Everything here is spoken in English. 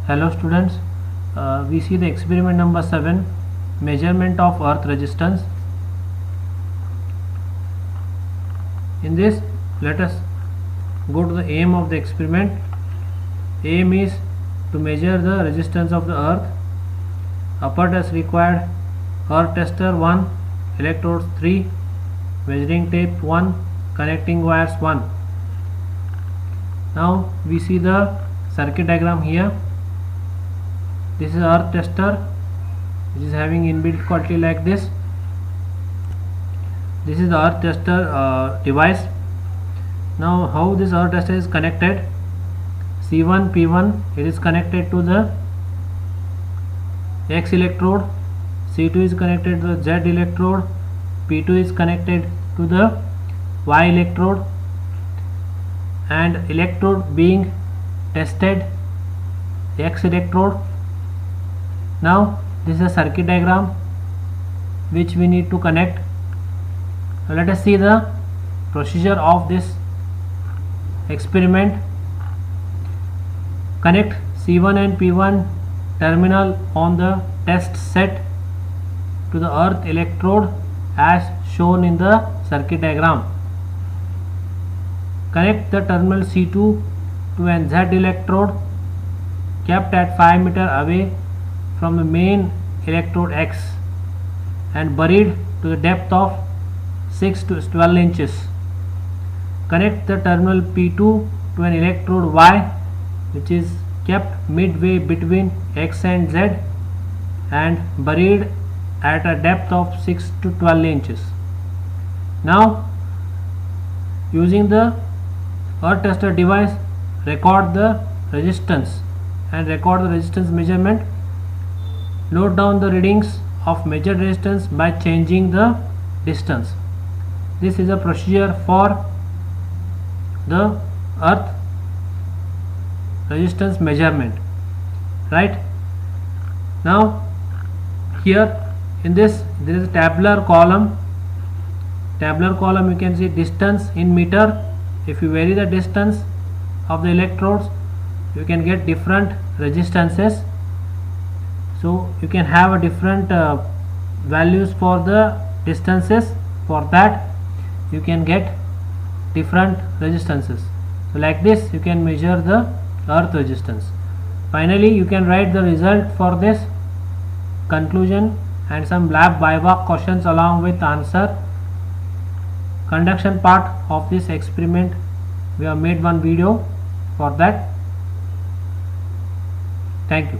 Hello students, we see the experiment number 7, measurement of earth resistance. In this, let us go to the aim of the experiment. Aim is to measure the resistance of the earth. Upper test required: earth tester 1, electrodes 3, measuring tape 1, connecting wires 1. Now we see the circuit diagram here. This is earth tester, which is having inbuilt quality like this. This is the earth tester device. Now how this earth tester is connected: C1 P1, it is connected to the X electrode, C2 is connected to the Z electrode, P2 is connected to the Y electrode, and electrode being tested X electrode. Now this is a circuit diagram which we need to connect. Now let us see the procedure of this experiment. Connect C1 and P1 terminal on the test set to the earth electrode as shown in the circuit diagram. Connect the terminal C2 to an Z electrode kept at 5 meters away from the main electrode X and buried to the depth of 6 to 12 inches. Connect the terminal P2 to an electrode Y, which is kept midway between X and Z and buried at a depth of 6 to 12 inches. Now using the earth tester device, record the resistance and record the resistance measurement. Note down the readings of measured resistance by changing the distance. This is a procedure for the earth resistance measurement. Right now, here in this there is a tabular column. Tabular column, you can see distance in meter. If you vary the distance of the electrodes, you can get different resistances. So you can have a different values for the distances. For that you can get different resistances. So like this you can measure the earth resistance. Finally you can write the result for this, conclusion, and some lab viva questions along with answer. Conduction part of this experiment, we have made one video for that. Thank you.